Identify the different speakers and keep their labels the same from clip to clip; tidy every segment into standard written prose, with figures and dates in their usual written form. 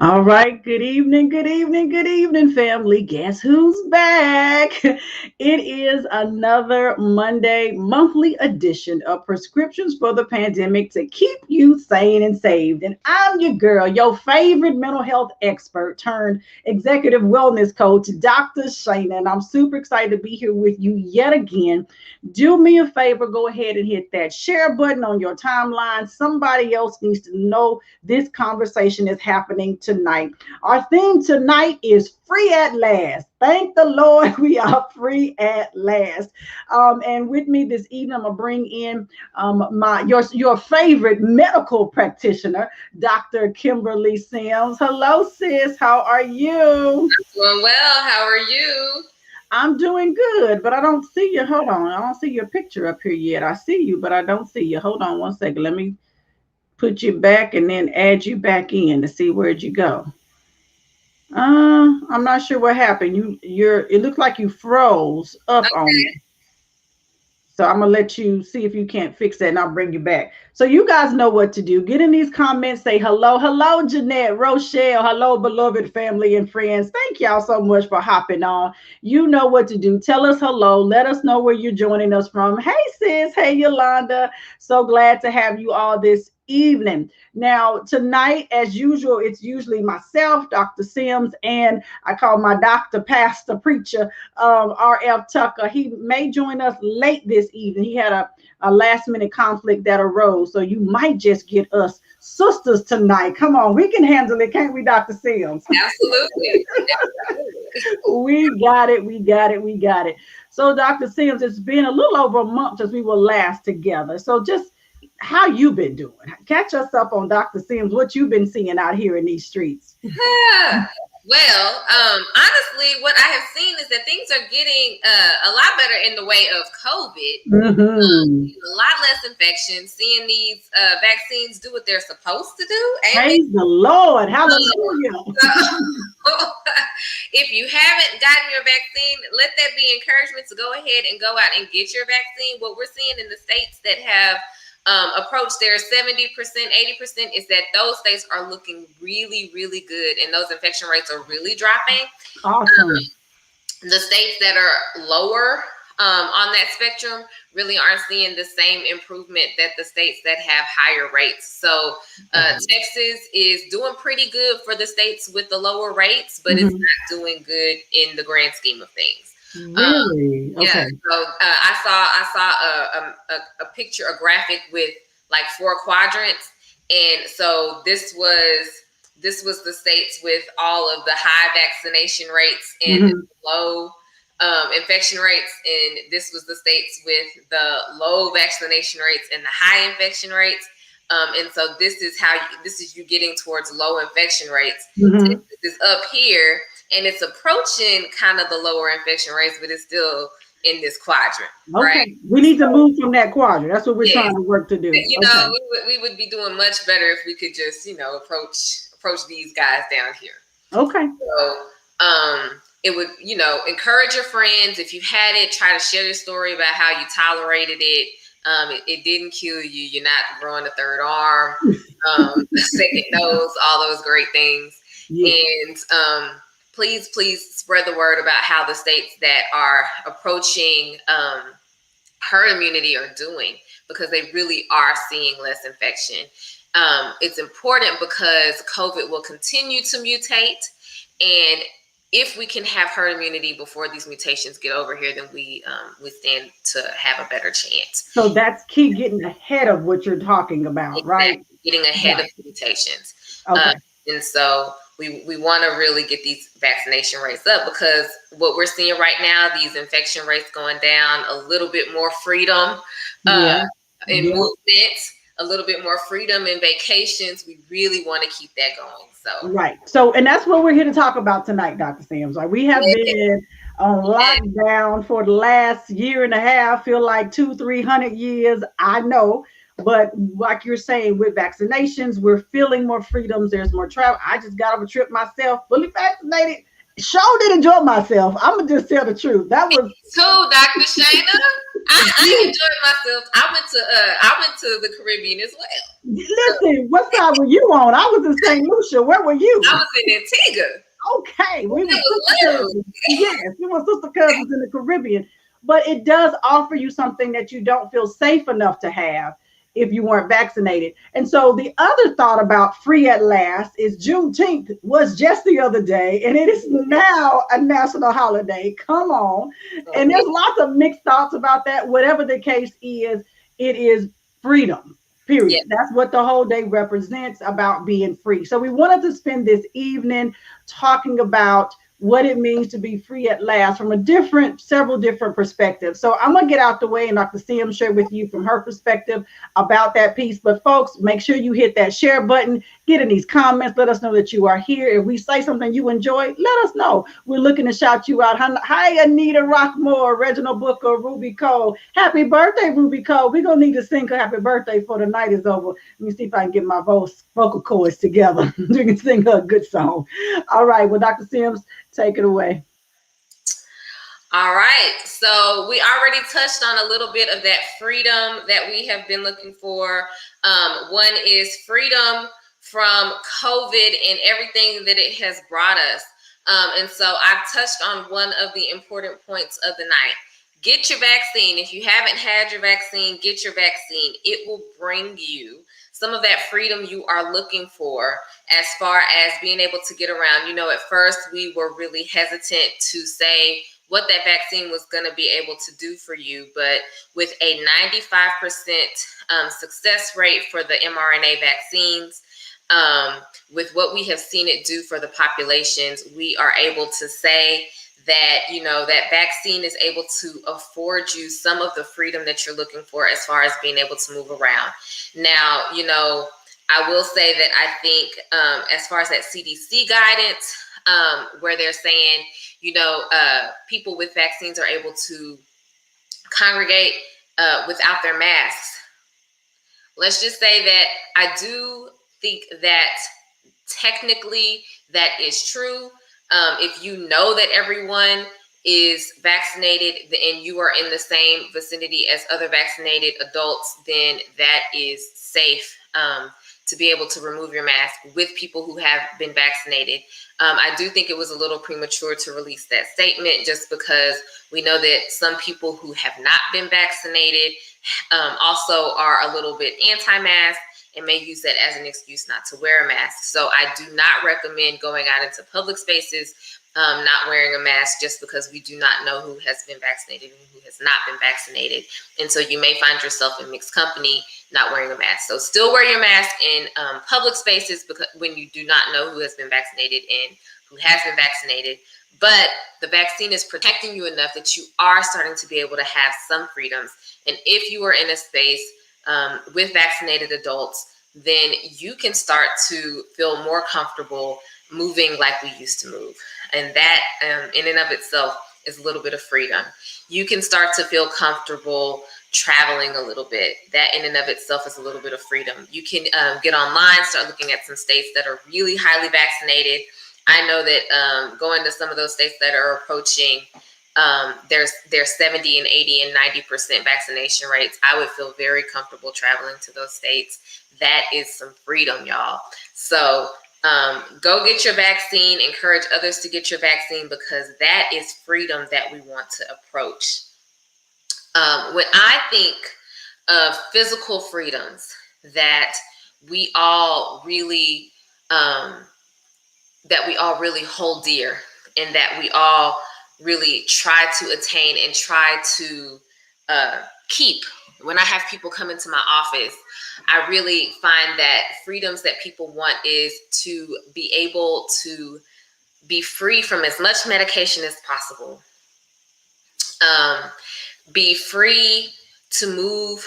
Speaker 1: All right, good evening, family. Guess who's back? It is another Monday monthly edition of Prescriptions for the Pandemic to keep you sane and saved. And I'm your girl, your favorite mental health expert turned executive wellness coach, Dr. Sane. And I'm super excited to be here with you yet again. Do me a favor, go ahead and hit that share button on your timeline. Somebody else needs to know this conversation is happening tonight. Our theme tonight is free at last. Thank the Lord we are free at last. And with me this evening, I'm gonna bring in my your favorite medical practitioner, Dr. Kimberly Sims. Hello, sis. How are you?
Speaker 2: Doing well. How are you?
Speaker 1: I'm doing good, but I don't see you. Hold on. I don't see your picture up here yet. I see you, but I don't see you. Hold on one second. Let me put you back and then add you back in to see where'd you go. I'm not sure what happened. It looked like you froze up on me.
Speaker 2: Okay.
Speaker 1: So I'm gonna let you see if you can't fix that and I'll bring you back. So you guys know what to do. Get in these comments, say hello. Hello, Jeanette, Rochelle. Hello, beloved family and friends. Thank y'all so much for hopping on. You know what to do. Tell us hello. Let us know where you're joining us from. Hey, sis. Hey, Yolanda. So glad to have you all this evening. Now, tonight, as usual, it's usually myself, Dr. Sims, and I call my doctor, pastor, preacher, R.F. Tucker. He may join us late this evening. He had a last minute conflict that arose. So you might just get us sisters tonight. Come on, we can handle it, can't we, Dr. Sims?
Speaker 2: Absolutely.
Speaker 1: We got it. We got it. We got it. So, Dr. Sims, it's been a little over a month since we were last together. So just how you been doing? Catch us up on Dr. Sims, what you've been seeing out here in these streets.
Speaker 2: Well, honestly, what I have seen is that things are getting a lot better in the way of COVID.
Speaker 1: Mm-hmm.
Speaker 2: A lot less infections. Seeing these vaccines do what they're supposed to do.
Speaker 1: Praise the Lord. Hallelujah.
Speaker 2: If you haven't gotten your vaccine, let that be encouragement to go ahead and go out and get your vaccine. What we're seeing in the states that have approached their 70%, 80% is that those states are looking really, really good, and those infection rates are really dropping.
Speaker 1: Awesome.
Speaker 2: The states that are lower on that spectrum really aren't seeing the same improvement that the states that have higher rates. So Texas is doing pretty good for the states with the lower rates, but it's not doing good in the grand scheme of things.
Speaker 1: Really? Okay.
Speaker 2: Yeah. So I saw a picture, a graphic with like 4 quadrants, and so this was the states with all of the high vaccination rates and low infection rates, and this was the states with the low vaccination rates and the high infection rates. And so this is you getting towards low infection rates. Texas is up here, and it's approaching kind of the lower infection rates, but it's still in this quadrant.
Speaker 1: Okay.
Speaker 2: Right?
Speaker 1: We need to move from that quadrant. That's what we're trying to work to do.
Speaker 2: You know, we would be doing much better if we could just, approach these guys down here.
Speaker 1: Okay.
Speaker 2: So it would, encourage your friends. If you had it, try to share your story about how you tolerated it. It didn't kill you. You're not growing a third arm, second nose, all those great things. Yeah. And please spread the word about how the states that are approaching herd immunity are doing, because they really are seeing less infection. It's important because COVID will continue to mutate, and if we can have herd immunity before these mutations get over here, then we stand to have a better chance.
Speaker 1: So that's key, getting ahead of what you're talking about, exactly. Right?
Speaker 2: Getting ahead of mutations. Okay. And so we want to really get these vaccination rates up, because what we're seeing right now, these infection rates going down, a little bit more freedom in movement, a little bit more freedom in vacations. We really want to keep that going. So
Speaker 1: right. So, and that's what we're here to talk about tonight, Dr. Sims. Like, we have been on lockdown for the last year and a half, feel like 200-300 years. I know. But like you're saying, with vaccinations, we're feeling more freedoms. There's more travel. I just got off a trip myself, fully vaccinated. Sure did enjoy myself. I'm going to just tell the truth. That was
Speaker 2: too, Dr. Shayna. I enjoyed myself. I went to the Caribbean as well.
Speaker 1: Listen, what side were you on? I was in St. Lucia. Where were
Speaker 2: I
Speaker 1: you?
Speaker 2: was in Antigua.
Speaker 1: Okay, we were
Speaker 2: It was
Speaker 1: sister
Speaker 2: literally.
Speaker 1: cousins. Yes, we were sister cousins in the Caribbean. But it does offer you something that you don't feel safe enough to have if you weren't vaccinated. And so the other thought about free at last is Juneteenth was just the other day, and it is now a national holiday. Come on. And
Speaker 2: Okay.
Speaker 1: there's lots of mixed thoughts about that. Whatever the case is, it is freedom.
Speaker 2: Yeah.
Speaker 1: Period. That's what the whole day represents about being free. So we wanted to spend this evening talking about what it means to be free at last from several different perspectives. So I'm gonna get out the way and Dr. Sim share with you from her perspective about that piece. But folks, make sure you hit that share button, get in these comments, let us know that you are here. If we say something you enjoy, let us know. We're looking to shout you out. Hi, Anita Rockmore, Reginald Booker, Ruby Cole. Happy birthday, Ruby Cole. We're gonna need to sing her happy birthday before the night is over. Let me see if I can get my vocal cords together. We can sing her a good song. All right. Well, Dr. Sims, take it away.
Speaker 2: All right. So we already touched on a little bit of that freedom that we have been looking for. One is freedom from COVID and everything that it has brought us. And so I've touched on one of the important points of the night. Get your vaccine. If you haven't had your vaccine, get your vaccine. It will bring you some of that freedom you are looking for as far as being able to get around. At first we were really hesitant to say what that vaccine was going to be able to do for you. But with a 95% success rate for the mRNA vaccines, with what we have seen it do for the populations, we are able to say that, that vaccine is able to afford you some of the freedom that you're looking for as far as being able to move around. Now, I will say that I think as far as that CDC guidance, where they're saying, people with vaccines are able to congregate without their masks. Let's just say that I do think that technically that is true. If you know that everyone is vaccinated and you are in the same vicinity as other vaccinated adults, then that is safe to be able to remove your mask with people who have been vaccinated. I do think it was a little premature to release that statement just because we know that some people who have not been vaccinated also are a little bit anti-mask and may use that as an excuse not to wear a mask. So I do not recommend going out into public spaces not wearing a mask just because we do not know who has been vaccinated and who has not been vaccinated. And so you may find yourself in mixed company not wearing a mask. So still wear your mask in public spaces because when you do not know who has been vaccinated and who has been vaccinated. But the vaccine is protecting you enough that you are starting to be able to have some freedoms. And if you are in a space with vaccinated adults, then you can start to feel more comfortable moving like we used to move. And that in and of itself is a little bit of freedom. You can start to feel comfortable traveling a little bit. That in and of itself is a little bit of freedom. You can get online, start looking at some states that are really highly vaccinated. I know that going to some of those states that are approaching there's 70 and 80 and 90% vaccination rates, I would feel very comfortable traveling to those states. That is some freedom, y'all. So go get your vaccine, encourage others to get your vaccine because that is freedom that we want to approach. When I think of physical freedoms that we all really hold dear and that we all really try to attain and try to keep. When I have people come into my office, I really find that freedoms that people want is to be able to be free from as much medication as possible, be free to move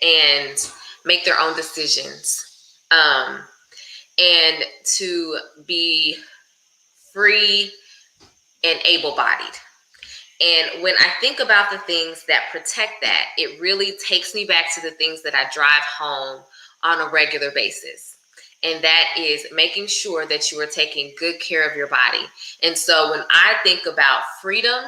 Speaker 2: and make their own decisions, and to be free and able-bodied. And when I think about the things that protect that, it really takes me back to the things that I drive home on a regular basis. And that is making sure that you are taking good care of your body. And so when I think about freedom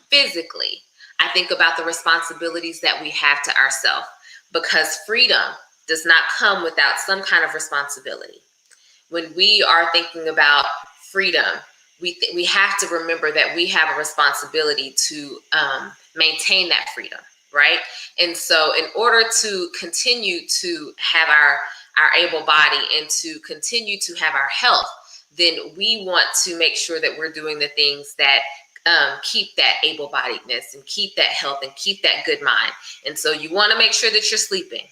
Speaker 2: physically, I think about the responsibilities that we have to ourselves, because freedom does not come without some kind of responsibility. When we are thinking about freedom, we have to remember that we have a responsibility to maintain that freedom, right? And so, in order to continue to have our able body and to continue to have our health, then we want to make sure that we're doing the things that keep that able-bodiedness and keep that health and keep that good mind. And so, you want to make sure that you're sleeping.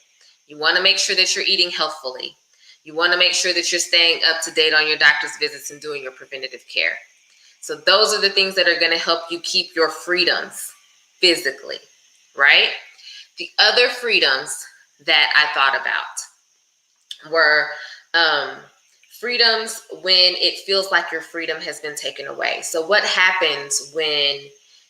Speaker 2: You want to make sure that you're eating healthfully. You want to make sure that you're staying up to date on your doctor's visits and doing your preventative care. So those are the things that are going to help you keep your freedoms physically, right? The other freedoms that I thought about were freedoms when it feels like your freedom has been taken away. So what happens when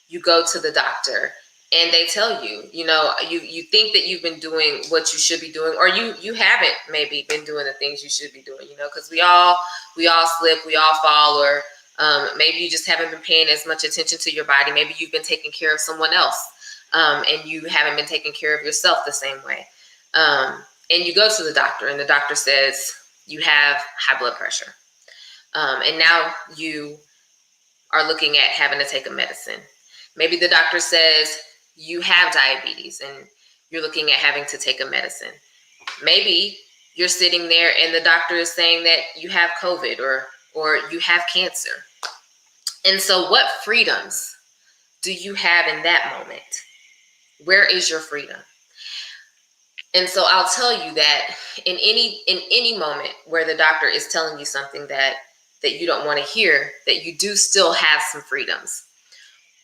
Speaker 2: you go to the doctor and they tell you, you think that you've been doing what you should be doing, or you haven't maybe been doing the things you should be doing, because we all slip, we all fall, or maybe you just haven't been paying as much attention to your body. Maybe you've been taking care of someone else, and you haven't been taking care of yourself the same way. And you go to the doctor, and the doctor says you have high blood pressure, and now you are looking at having to take a medicine. Maybe the doctor says you have diabetes, and you're looking at having to take a medicine. Maybe you're sitting there and the doctor is saying that you have COVID or you have cancer. And so what freedoms do you have in that moment? Where is your freedom? And so I'll tell you that in any moment where the doctor is telling you something that you don't want to hear, that you do still have some freedoms.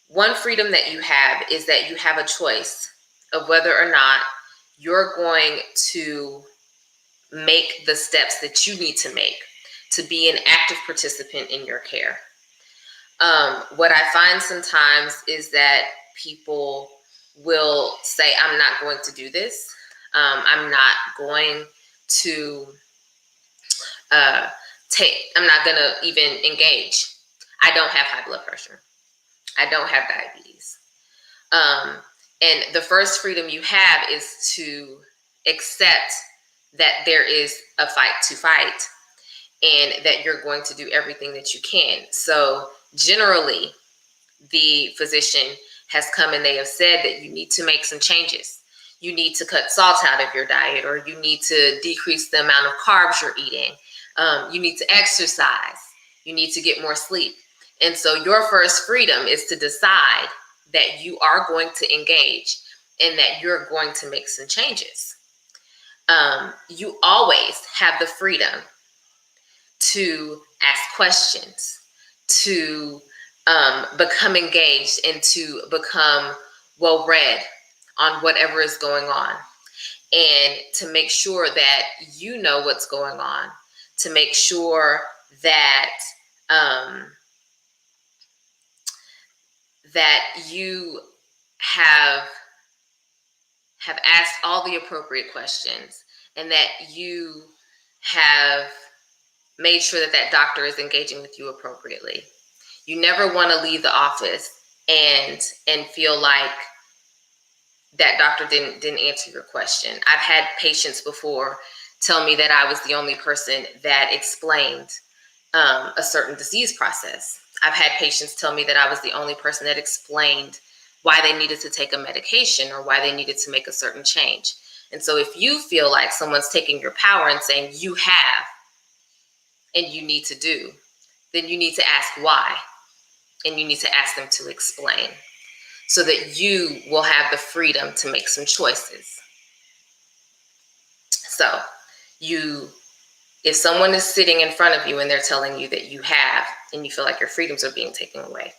Speaker 2: One freedom that you have is that you have a choice of whether or not you're going to make the steps that you need to make to be an active participant in your care. What I find sometimes is that people will say, I'm not going to do this. I'm not going to I'm not going to even engage. I don't have high blood pressure. I don't have diabetes. And the first freedom you have is to accept that there is a fight to fight and that you're going to do everything that you can. So generally, the physician has come and they have said that you need to make some changes. You need to cut salt out of your diet, or you need to decrease the amount of carbs you're eating. You need to exercise. You need to get more sleep. And so your first freedom is to decide that you are going to engage and that you're going to make some changes. You always have the freedom to ask questions, to become engaged, and to become well-read on whatever is going on, and to make sure that you know what's going on, to make sure that that you have asked all the appropriate questions, and that you have made sure that that doctor is engaging with you appropriately. You never want to leave the office and feel like that doctor didn't answer your question. I've had patients before tell me that I was the only person that explained a certain disease process. I've had patients tell me that I was the only person that explained why they needed to take a medication or why they needed to make a certain change. And so if you feel like someone's taking your power and saying you have and you need to do, then you need to ask why, and you need to ask them to explain, so that you will have the freedom to make some choices. So if someone is sitting in front of you and they're telling you that you have, and you feel like your freedoms are being taken away,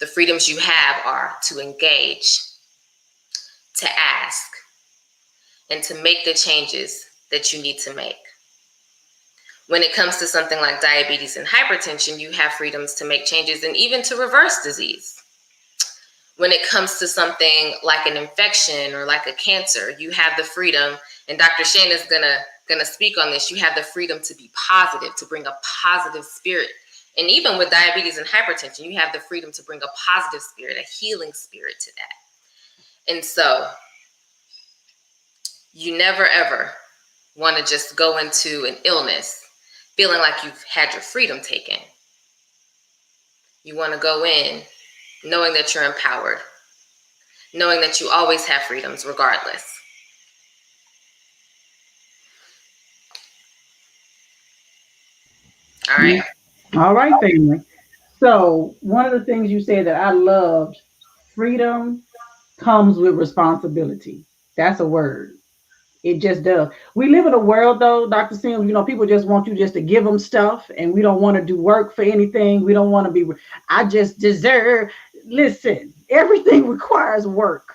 Speaker 2: the freedoms you have are to engage, to ask, and to make the changes that you need to make. When it comes to something like diabetes and hypertension, you have freedoms to make changes and even to reverse disease. When it comes to something like an infection or like a cancer, you have the freedom, and Dr. Sane is gonna speak on this, you have the freedom to be positive, to bring a positive spirit. And even with diabetes and hypertension, you have the freedom to bring a positive spirit, a healing spirit to that. And so you never ever want to just go into an illness feeling like you've had your freedom taken. You want to go in knowing that you're empowered, knowing that you always have freedoms regardless. All right.
Speaker 1: All right, family. So, one of the things you said that I loved, freedom comes with responsibility. That's a word. It just does. We live in a world, though, Dr. Sims, people just want you just to give them stuff, and we don't want to do work for anything. We don't want to be, I just deserve. Listen, everything requires work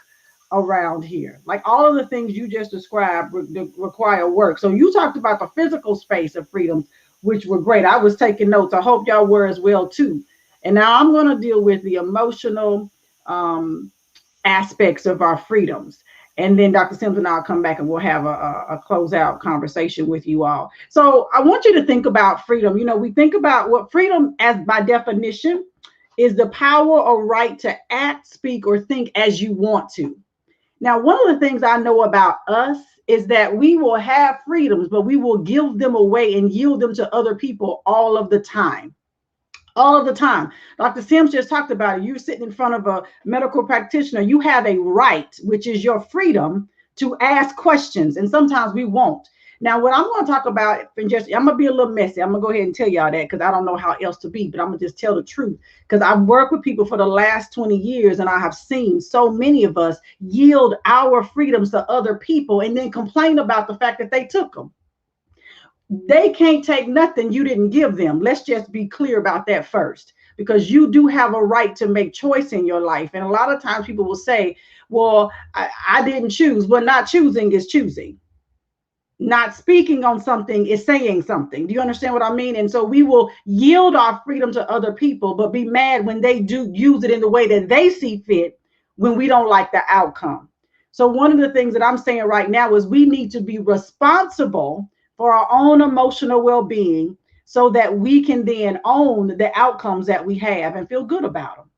Speaker 1: around here. Like all of the things you just described require work. So you talked about the physical space of freedoms, which were great. I was taking notes. I hope y'all were as well, too. And now I'm going to deal with the emotional aspects of our freedoms. And then Dr. Sims and I'll come back and we'll have a closeout conversation with you all. So I want you to think about freedom. We think about what freedom, as by definition, is the power or right to act, speak, or think as you want to. Now, one of the things I know about us is that we will have freedoms, but we will give them away and yield them to other people all of the time. All of the time. Dr. Sims just talked about it. You're sitting in front of a medical practitioner. You have a right, which is your freedom to ask questions. And sometimes we won't. Now, what I'm going to talk about, I'm going to be a little messy. I'm going to go ahead and tell y'all that because I don't know how else to be, but I'm going to just tell the truth because I've worked with people for the last 20 years and I have seen so many of us yield our freedoms to other people and then complain about the fact that they took them. They can't take nothing you didn't give them. Let's just be clear about that first, because you do have a right to make choice in your life. And a lot of times people will say, well, I didn't choose. Well, not choosing is choosing. Not speaking on something is saying something. Do you understand what I mean? And so we will yield our freedom to other people, but be mad when they do use it in the way that they see fit when we don't like the outcome. So one of the things that I'm saying right now is we need to be responsible for our own emotional well-being so that we can then own the outcomes that we have and feel good about them.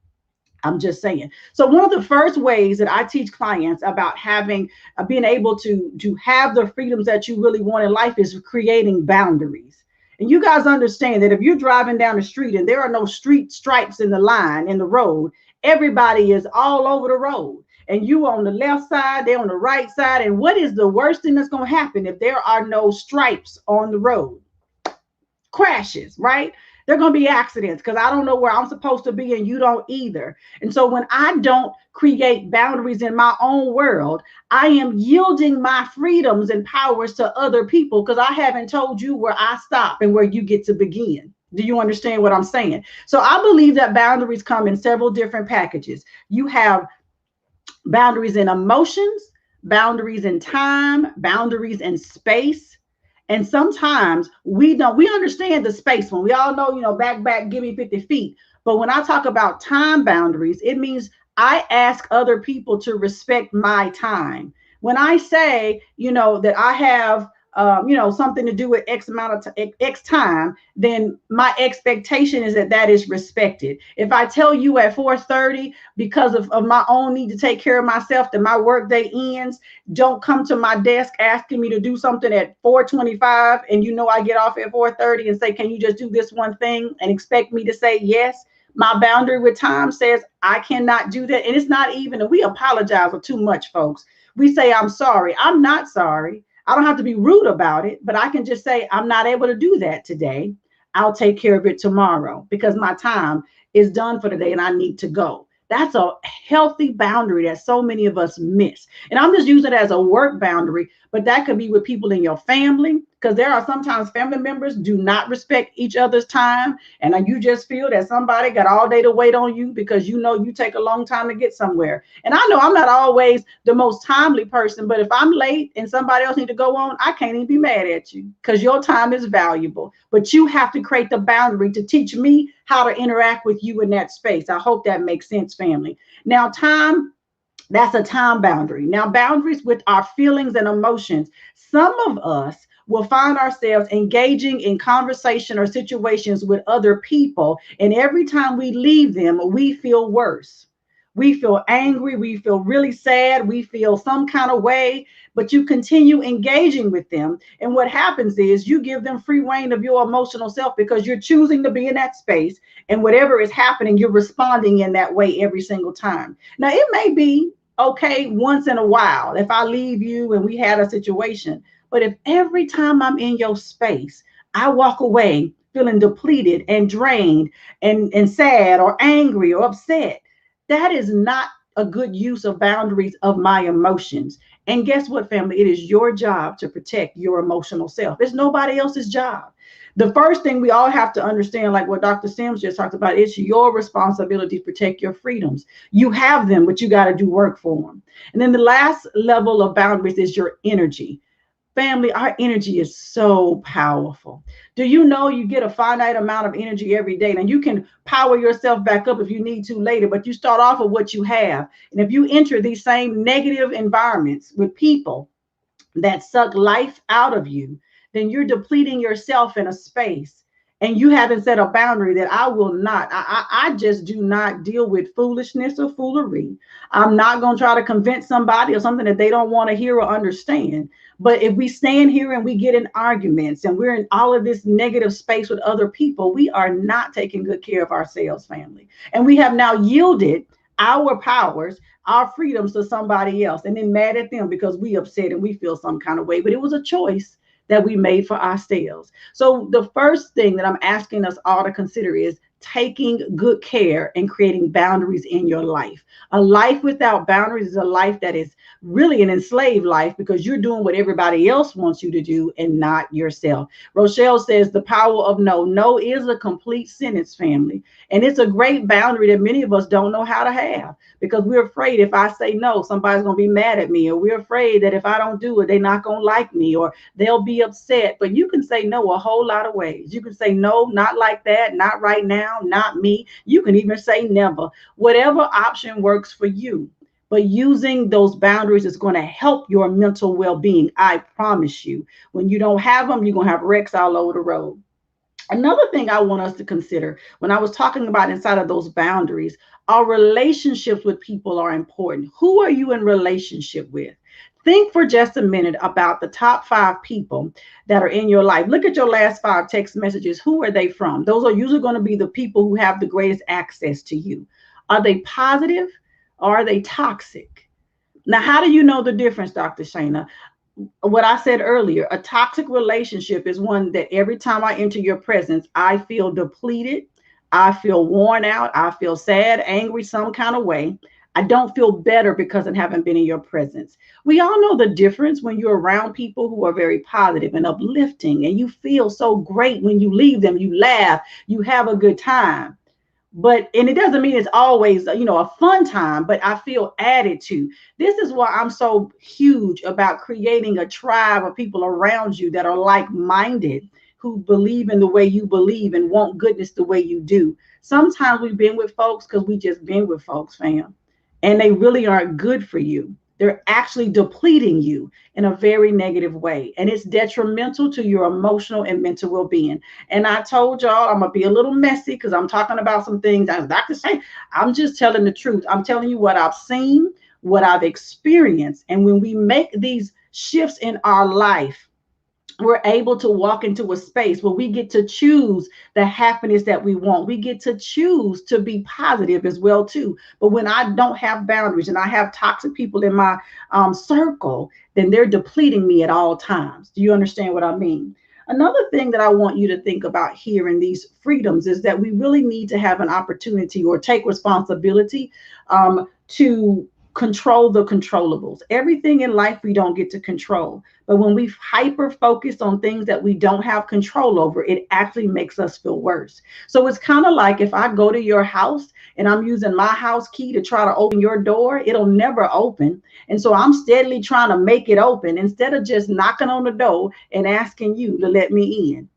Speaker 1: I'm just saying. So one of the first ways that I teach clients about being able to have the freedoms that you really want in life is creating boundaries. And you guys understand that if you're driving down the street and there are no street stripes in the line in the road, everybody is all over the road. And you on the left side, they're on the right side. And what is the worst thing that's going to happen if there are no stripes on the road? Crashes, right? There are going to be accidents because I don't know where I'm supposed to be and you don't either. And so when I don't create boundaries in my own world, I am yielding my freedoms and powers to other people because I haven't told you where I stop and where you get to begin. Do you understand what I'm saying? So I believe that boundaries come in several different packages. You have boundaries in emotions, boundaries in time, boundaries in space. And sometimes we understand the space one. We all know, back, give me 50 feet. But when I talk about time boundaries, it means I ask other people to respect my time. When I say, that I have something to do with X time, then my expectation is that is respected. If I tell you at 4:30 because of my own need to take care of myself, that my workday ends, don't come to my desk asking me to do something at 4:25, and I get off at 4:30 and say, can you just do this one thing and expect me to say yes? My boundary with time says I cannot do that. And it's not even, and we apologize for too much, folks. We say, I'm sorry. I'm not sorry. I don't have to be rude about it, but I can just say, I'm not able to do that today. I'll take care of it tomorrow because my time is done for the day and I need to go. That's a healthy boundary that so many of us miss. And I'm just using it as a work boundary, but that could be with people in your family, because there are sometimes family members do not respect each other's time. And you just feel that somebody got all day to wait on you because you take a long time to get somewhere. And I know I'm not always the most timely person, but if I'm late and somebody else need to go on, I can't even be mad at you because your time is valuable. But you have to create the boundary to teach me how to interact with you in that space. I hope that makes sense, family. Now, time, that's a time boundary. Now, boundaries with our feelings and emotions. Some of us will find ourselves engaging in conversation or situations with other people, and every time we leave them, we feel worse. We feel angry, we feel really sad, we feel some kind of way, but you continue engaging with them. And what happens is you give them free reign of your emotional self because you're choosing to be in that space. And whatever is happening, you're responding in that way every single time. Now, it may be okay once in a while if I leave you and we had a situation, but if every time I'm in your space, I walk away feeling depleted and drained and sad or angry or upset, that is not a good use of boundaries of my emotions. And guess what, family? It is your job to protect your emotional self. It's nobody else's job. The first thing we all have to understand, like what Dr. Sims just talked about, it's your responsibility to protect your freedoms. You have them, but you got to do work for them. And then the last level of boundaries is your energy. Family, our energy is so powerful. Do you know you get a finite amount of energy every day? And you can power yourself back up if you need to later, but you start off with what you have. And if you enter these same negative environments with people that suck life out of you, then you're depleting yourself in a space. And you haven't set a boundary that I will not. I just do not deal with foolishness or foolery. I'm not going to try to convince somebody of something that they don't want to hear or understand. But if we stand here and we get in arguments and we're in all of this negative space with other people, we are not taking good care of ourselves, family. And we have now yielded our powers, our freedoms to somebody else, and then mad at them because we upset and we feel some kind of way. But it was a choice that we made for ourselves. So the first thing that I'm asking us all to consider is taking good care and creating boundaries in your life. A life without boundaries is a life that is really an enslaved life because you're doing what everybody else wants you to do and not yourself. Rochelle says the power of no. No is a complete sentence, family. And it's a great boundary that many of us don't know how to have because we're afraid if I say no, somebody's going to be mad at me, or we're afraid that if I don't do it, they're not going to like me, or they'll be upset. But you can say no a whole lot of ways. You can say no, not like that, not right now, not me. You can even say never. Whatever option works for you. But using those boundaries is going to help your mental well being. I promise you. When you don't have them, you're going to have wrecks all over the road. Another thing I want us to consider when I was talking about inside of those boundaries, our relationships with people are important. Who are you in relationship with? Think for just a minute about the top 5 people that are in your life. Look at your last 5 text messages. Who are they from? Those are usually going to be the people who have the greatest access to you. Are they positive or are they toxic? Now, how do you know the difference, Dr. Shana? What I said earlier, a toxic relationship is one that every time I enter your presence, I feel depleted. I feel worn out. I feel sad, angry, some kind of way. I don't feel better because I haven't been in your presence. We all know the difference when you're around people who are very positive and uplifting, and you feel so great when you leave them. You laugh, you have a good time. But and it doesn't mean it's always a fun time, but I feel added to. This is why I'm so huge about creating a tribe of people around you that are like-minded, who believe in the way you believe and want goodness the way you do. Sometimes we've been with folks because we just been with folks, fam, and they really aren't good for you. They're actually depleting you in a very negative way, and it's detrimental to your emotional and mental well-being. And I told y'all I'm gonna be a little messy because I'm talking about some things. As Dr. Say, I'm just telling the truth. I'm telling you what I've seen, what I've experienced, and when we make these shifts in our life, we're able to walk into a space where we get to choose the happiness that we want. We get to choose to be positive as well too. But when I don't have boundaries and I have toxic people in my circle, then they're depleting me at all times. Do you understand what I mean? Another thing that I want you to think about here in these freedoms is that we really need to have an opportunity or take responsibility to control the controllables. Everything in life we don't get to control. But when we hyper focus on things that we don't have control over, it actually makes us feel worse. So it's kind of like if I go to your house and I'm using my house key to try to open your door, it'll never open. And so I'm steadily trying to make it open instead of just knocking on the door and asking you to let me in.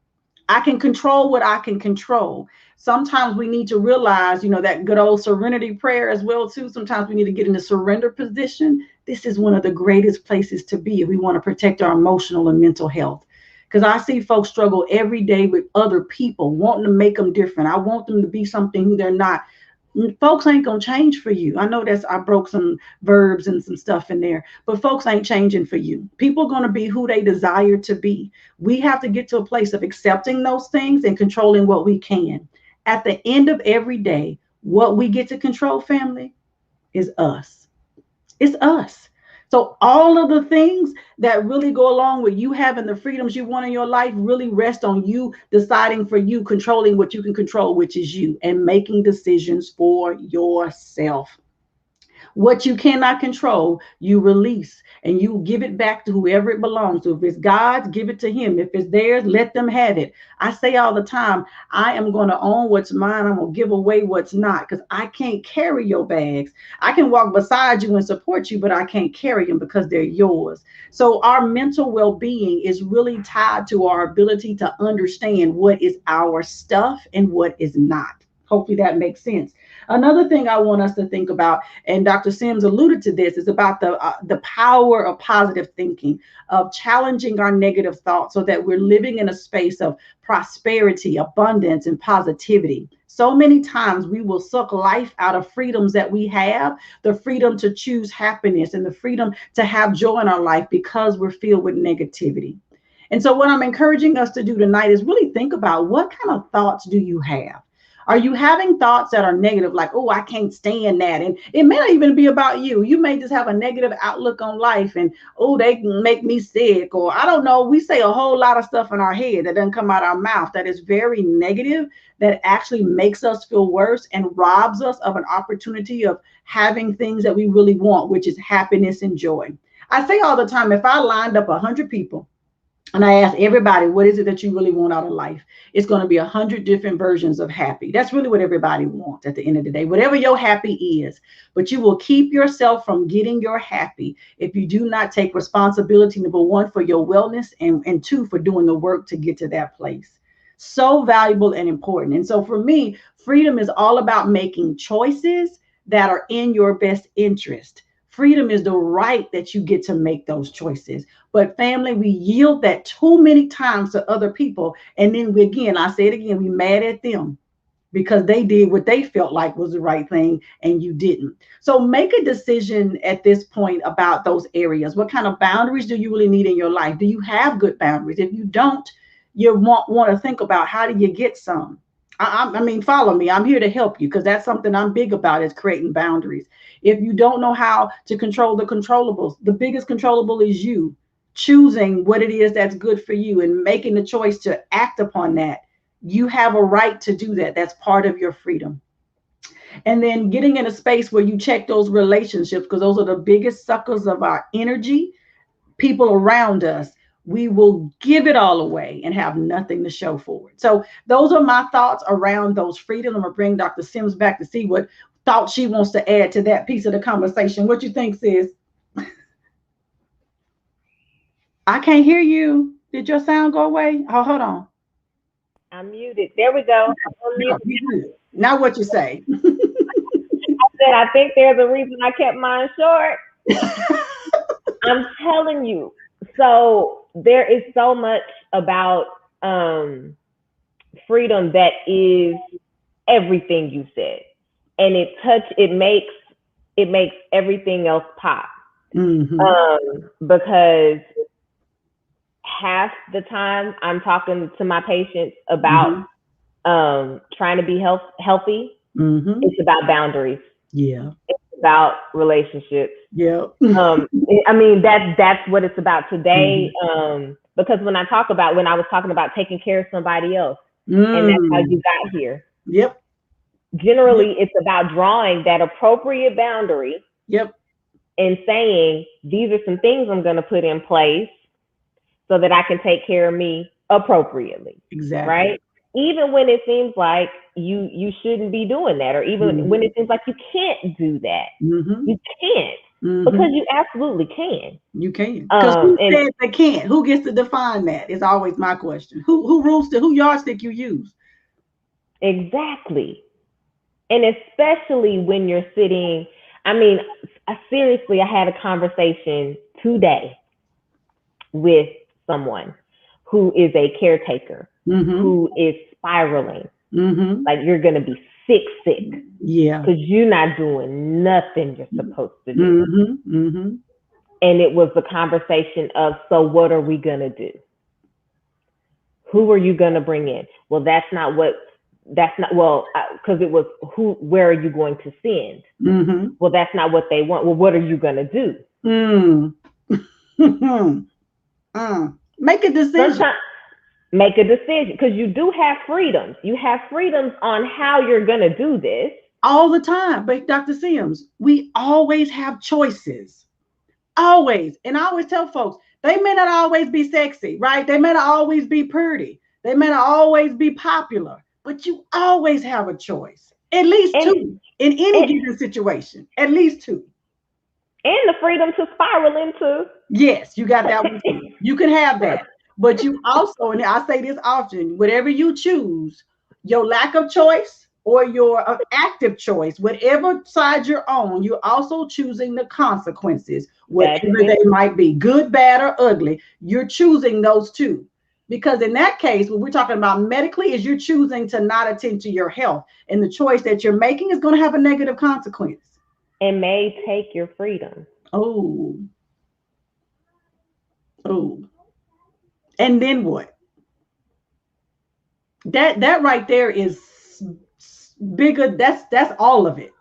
Speaker 1: I can control what I can control. Sometimes we need to realize, that good old serenity prayer as well too. Sometimes we need to get in the surrender position. This is one of the greatest places to be if we want to protect our emotional and mental health. Because I see folks struggle every day with other people, wanting to make them different. I want them to be something who they're not. Folks ain't gonna change for you. I know that's I broke some verbs and some stuff in there, but folks ain't changing for you. People are gonna be who they desire to be. We have to get to a place of accepting those things and controlling what we can. At the end of every day, what we get to control, family, is us. It's us. So all of the things that really go along with you having the freedoms you want in your life really rest on you deciding for you, controlling what you can control, which is you, and making decisions for yourself. What you cannot control, you release and you give it back to whoever it belongs to. If it's God's, give it to Him. If it's theirs, let them have it. I say all the time, I am going to own what's mine. I'm going to give away what's not because I can't carry your bags. I can walk beside you and support you, but I can't carry them because they're yours. So our mental well being is really tied to our ability to understand what is our stuff and what is not. Hopefully that makes sense. Another thing I want us to think about, and Dr. Sims alluded to this, is about the power of positive thinking, of challenging our negative thoughts so that we're living in a space of prosperity, abundance, and positivity. So many times we will suck life out of freedoms that we have, the freedom to choose happiness and the freedom to have joy in our life because we're filled with negativity. And so, what I'm encouraging us to do tonight is really think about what kind of thoughts do you have? Are you having thoughts that are negative, like, oh, I can't stand that? And it may not even be about you. You may just have a negative outlook on life and, oh, they can make me sick. Or I don't know. We say a whole lot of stuff in our head that doesn't come out our mouth that is very negative, that actually makes us feel worse and robs us of an opportunity of having things that we really want, which is happiness and joy. I say all the time, if I lined up 100 people and I ask everybody, what is it that you really want out of life? It's going to be 100 different versions of happy. That's really what everybody wants at the end of the day, whatever your happy is. But you will keep yourself from getting your happy if you do not take responsibility, number one, for your wellness, and two, for doing the work to get to that place. So valuable and important. And so for me, freedom is all about making choices that are in your best interest. Freedom is the right that you get to make those choices. But family, we yield that too many times to other people. And then we, again, I say it again, we mad at them because they did what they felt like was the right thing and you didn't. So make a decision at this point about those areas. What kind of boundaries do you really need in your life? Do you have good boundaries? If you don't, you want to think about how do you get some? I mean, follow me. I'm here to help you because that's something I'm big about is creating boundaries. If you don't know how to control the controllables, the biggest controllable is you choosing what it is that's good for you and making the choice to act upon that. You have a right to do that. That's part of your freedom. And then getting in a space where you check those relationships because those are the biggest suckers of our energy, people around us. We will give it all away and have nothing to show for it. So those are my thoughts around those freedoms. I'm gonna bring Dr. Sims back to see what thoughts she wants to add to that piece of the conversation. What you think, sis? I can't hear you. Did your sound go away? Oh, hold on.
Speaker 3: I'm muted. There we go. I'm
Speaker 1: No,
Speaker 3: muted.
Speaker 1: you good. Now what you say?
Speaker 3: I said I think there's a reason I kept mine short. I'm telling you. So there is so much about freedom that is everything you said, and it makes everything else pop. Because half the time I'm talking to my patients about trying to be healthy. It's about boundaries.
Speaker 1: Yeah.
Speaker 3: It's about relationships.
Speaker 1: Yeah.
Speaker 3: I mean, that's what it's about today. Because when I was talking about taking care of somebody else, and that's how you got here.
Speaker 1: Yep.
Speaker 3: Generally, it's about drawing that appropriate boundary.
Speaker 1: Yep.
Speaker 3: And saying, these are some things I'm going to put in place so that I can take care of me appropriately.
Speaker 1: Exactly.
Speaker 3: Right? Even when it seems like you shouldn't be doing that, or even when it seems like you can't do that. You can't, because you absolutely can.
Speaker 1: You can. Because who said they can't? Who gets to define that? Is always my question. Who rules who yardstick you use?
Speaker 3: Exactly. And especially when you're sitting, I mean, seriously, I had a conversation today with someone who is a caretaker, who is spiraling. Like, you're going to be sick.
Speaker 1: Yeah.
Speaker 3: Because you're not doing nothing you're supposed to do.
Speaker 1: Mm-hmm. Mm-hmm.
Speaker 3: And it was the conversation of, so what are we going to do? Who are you going to bring in? Well, because it was where are you going to send?
Speaker 1: Mm-hmm.
Speaker 3: Well, that's not what they want. Well, what are you going to do?
Speaker 1: Make a decision.
Speaker 3: Sometimes make a decision, because you do have freedoms. You have freedoms on how you're going to do this.
Speaker 1: All the time. But Dr. Sims, we always have choices. Always. And I always tell folks, they may not always be sexy, right? They may not always be pretty. They may not always be popular, but you always have a choice. At least two in any given situation. At least two.
Speaker 3: And the freedom to spiral into.
Speaker 1: Yes, you got that one too. You can have that. But you also, and I say this often, whatever you choose, your lack of choice or your active choice, whatever side you're on, you're also choosing the consequences, whatever they might be, good, bad, or ugly. You're choosing those two. Because in that case, what we're talking about medically is you're choosing to not attend to your health. And the choice that you're making is going to have a negative consequence.
Speaker 3: And may take your freedom.
Speaker 1: Oh. And then what? That right there is bigger. That's all of it.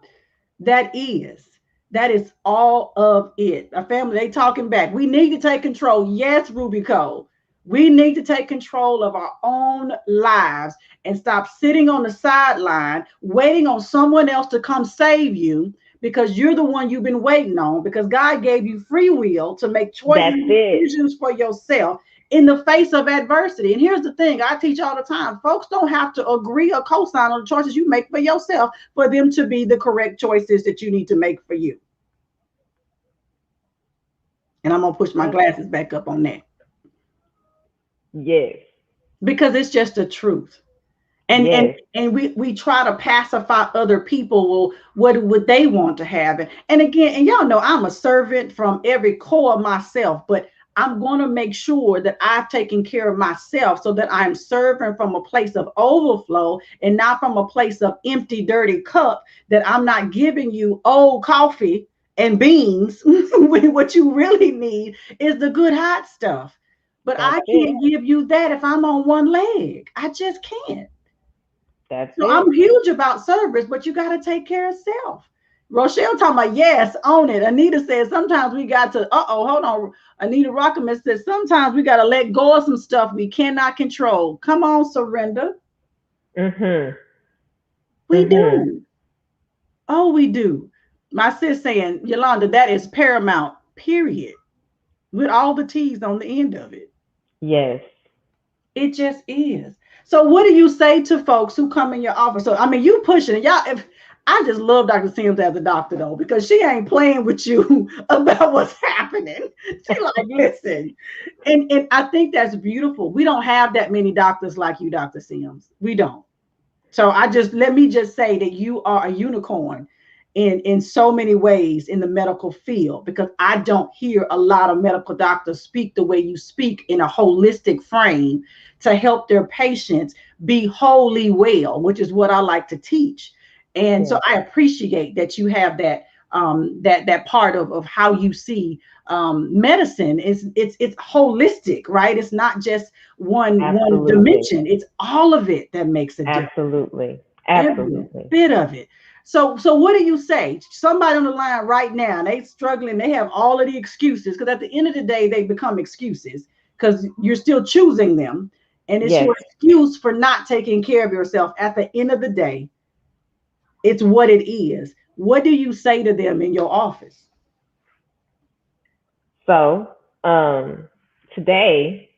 Speaker 1: That is all of it. A family, they talking back. We need to take control. Yes, Ruby Cole. We need to take control of our own lives and stop sitting on the sideline waiting on someone else to come save you, because you're the one you've been waiting on, because God gave you free will to make choices and decisions for yourself in the face of adversity. And here's the thing I teach all the time. Folks don't have to agree or co-sign on the choices you make for yourself for them to be the correct choices that you need to make for you. And I'm going to push my glasses back up on that.
Speaker 3: Yes.
Speaker 1: Because it's just the truth. And we try to pacify other people. Well, what would they want to have? And again, and y'all know I'm a servant from every core of myself, but I'm going to make sure that I've taken care of myself so that I'm serving from a place of overflow and not from a place of empty, dirty cup, that I'm not giving you old coffee and beans when what you really need is the good hot stuff. But I can't give you that if I'm on one leg. I just can't. So I'm huge about service, but you got to take care of self. Rochelle talking about, yes, own it. Anita says sometimes we got to, hold on. Anita Rockaman says sometimes we got to let go of some stuff we cannot control. Come on, surrender. We do. Oh, we do. My sis saying, Yolanda, that is paramount, period. With all the T's on the end of it.
Speaker 3: Yes.
Speaker 1: It just is. So what do you say to folks who come in your office? So, I mean, you pushing it. Y'all, I just love Dr. Sims as a doctor, though, because she ain't playing with you about what's happening. She like, listen. And I think that's beautiful. We don't have that many doctors like you, Dr. Sims. We don't. So let me just say that you are a unicorn in so many ways in the medical field, because I don't hear a lot of medical doctors speak the way you speak in a holistic frame to help their patients be wholly well, which is what I like to teach. And so I appreciate that you have that that part of how you see medicine. It's holistic, right? It's not just one dimension. It's all of it that makes a difference.
Speaker 3: Absolutely.
Speaker 1: Every bit of it. So what do you say? Somebody on the line right now, they struggling, they have all of the excuses, because at the end of the day, they become excuses because you're still choosing them. And it's your excuse for not taking care of yourself. At the end of the day, it's what it is. What do you say to them in your office?
Speaker 3: So today,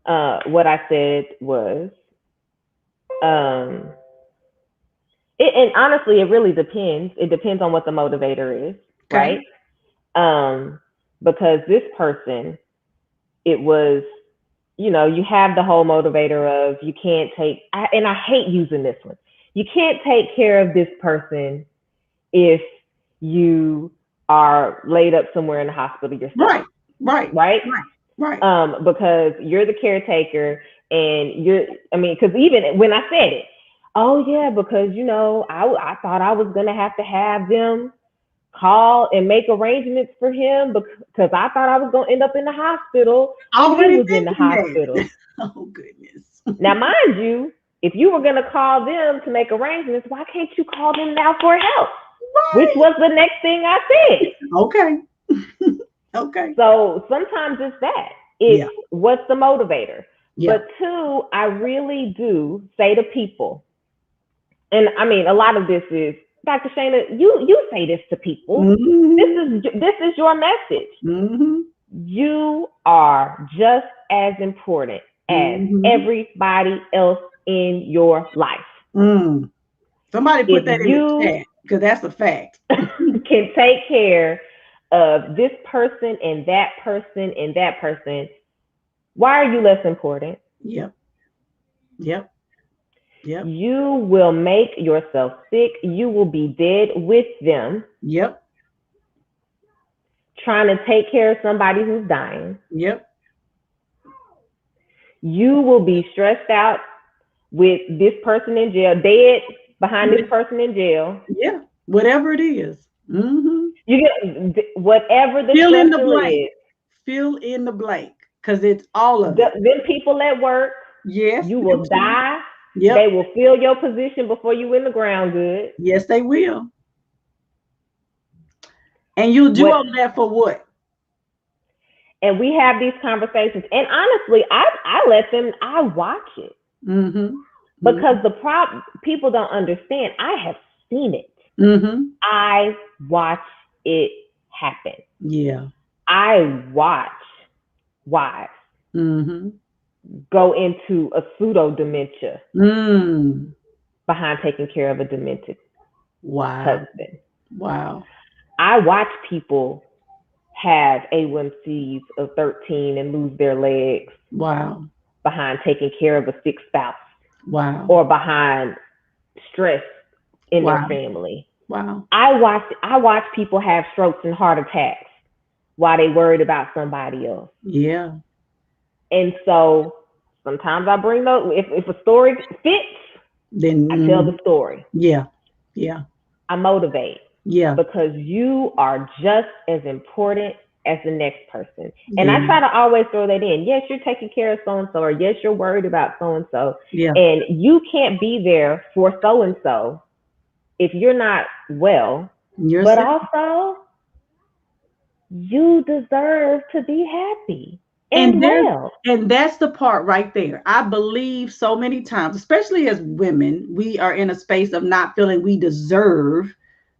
Speaker 3: what I said was, and honestly, it really depends. It depends on what the motivator is, right? Because this person, it was, you have the whole motivator of you can't take, and I hate using this one. You can't take care of this person if you are laid up somewhere in the hospital yourself. Right. Because you're the caretaker, and because even when I said it, Oh yeah, because I thought I was gonna have to have them call and make arrangements for him because I thought I was gonna end up in the hospital. He
Speaker 1: Already
Speaker 3: was in the
Speaker 1: thinking
Speaker 3: hospital.
Speaker 1: that. Oh goodness.
Speaker 3: Now, mind you, if you were gonna call them to make arrangements, why can't you call them now for help? Which
Speaker 1: Right.
Speaker 3: was the next thing I said.
Speaker 1: Okay. Okay.
Speaker 3: So sometimes it's that. It's
Speaker 1: Yeah.
Speaker 3: what's the motivator.
Speaker 1: Yeah.
Speaker 3: But two, I really do say to people, and I mean, a lot of this is Dr. Shana. You say this to people.
Speaker 1: Hmm.
Speaker 3: This is your message.
Speaker 1: Hmm.
Speaker 3: You are just as important as
Speaker 1: Hmm.
Speaker 3: everybody else in your life.
Speaker 1: Mm. Somebody
Speaker 3: If
Speaker 1: put that in the
Speaker 3: you
Speaker 1: chat because that's a fact.
Speaker 3: can take care of this person and that person and that person, why are you less important?
Speaker 1: Yep. Yep. Yep.
Speaker 3: You will make yourself sick. You will be dead with them
Speaker 1: Yep.
Speaker 3: trying to take care of somebody who's dying.
Speaker 1: Yep.
Speaker 3: You will be stressed out with this person in jail, dead behind this
Speaker 1: Yeah.
Speaker 3: person in jail.
Speaker 1: Yeah. Whatever it is. Hmm.
Speaker 3: You get whatever the
Speaker 1: Fill in the
Speaker 3: stressor
Speaker 1: blank.
Speaker 3: is.
Speaker 1: Fill in the blank because it's all of it.
Speaker 3: Them people at work,
Speaker 1: Yes.
Speaker 3: you
Speaker 1: Them
Speaker 3: will
Speaker 1: too.
Speaker 3: die. They
Speaker 1: Yep.
Speaker 3: will fill your position before you in the ground good.
Speaker 1: Yes, they will. And you'll do
Speaker 3: What
Speaker 1: all of that for what?
Speaker 3: and we have these conversations. And honestly, I watch it
Speaker 1: Mm-hmm.
Speaker 3: because the people don't understand. I have seen it.
Speaker 1: Mm-hmm.
Speaker 3: I watch it happen.
Speaker 1: Yeah.
Speaker 3: I watch wives
Speaker 1: Mm-hmm.
Speaker 3: go into a pseudo dementia
Speaker 1: Mm.
Speaker 3: behind taking care of a demented
Speaker 1: Wow.
Speaker 3: husband.
Speaker 1: Wow.
Speaker 3: I watch people have A1Cs of 13 and lose their legs
Speaker 1: Wow.
Speaker 3: behind taking care of a sick spouse
Speaker 1: Wow.
Speaker 3: or behind stress in their
Speaker 1: Wow.
Speaker 3: family.
Speaker 1: Wow.
Speaker 3: I watch people have strokes and heart attacks while they worried about somebody else.
Speaker 1: Yeah.
Speaker 3: And so sometimes I bring those if a story fits,
Speaker 1: Then
Speaker 3: I tell the story.
Speaker 1: yeah. Yeah.
Speaker 3: I motivate
Speaker 1: Yeah.
Speaker 3: because you are just as important as the next person. And I
Speaker 1: Yeah.
Speaker 3: try to always throw that in. Yes, you're taking care of so and so, or yes, you're worried about so and so.
Speaker 1: Yeah.
Speaker 3: And you can't be there for so and so if you're not well. But
Speaker 1: Yourself.
Speaker 3: also, you deserve to be happy and
Speaker 1: And there's
Speaker 3: well.
Speaker 1: and that's the part right there. I believe so many times, especially as women, we are in a space of not feeling we deserve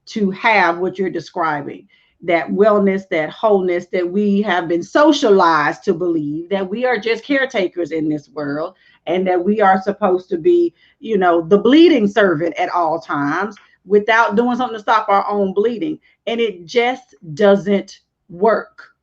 Speaker 1: to have what you're describing, that wellness, that wholeness, that we have been socialized to believe that we are just caretakers in this world and that we are supposed to be, the bleeding servant at all times without doing something to stop our own bleeding. And it just doesn't work.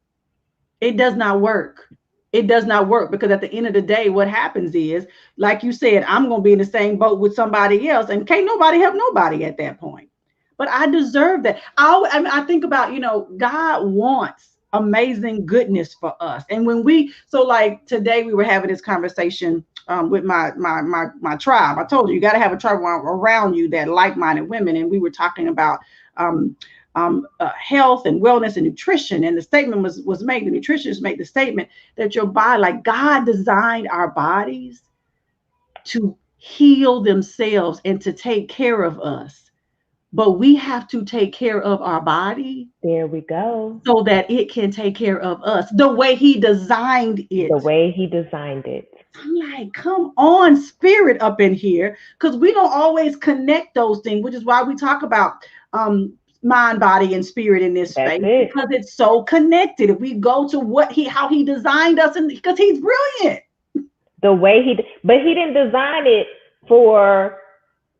Speaker 1: It does not work. It does not work because at the end of the day, what happens is, like you said, I'm going to be in the same boat with somebody else, and can't nobody help nobody at that point. But I deserve that. I think about, God wants amazing goodness for us, and so like today we were having this conversation with my tribe. I told you got to have a tribe around you that like-minded women, and we were talking about um, health and wellness and nutrition. And the statement was made. The nutritionists make the statement that your body, like God designed our bodies to heal themselves and to take care of us. But we have to take care of our body
Speaker 3: There we go.
Speaker 1: so that it can take care of us the way He designed
Speaker 3: The
Speaker 1: it.
Speaker 3: way he designed it.
Speaker 1: I'm like, come on, spirit up in here, because we don't always connect those things, which is why we talk about mind, body, and spirit in this
Speaker 3: That's
Speaker 1: space
Speaker 3: it.
Speaker 1: because it's so connected. If we go to how he designed us, and because he's brilliant.
Speaker 3: The way but he didn't design it for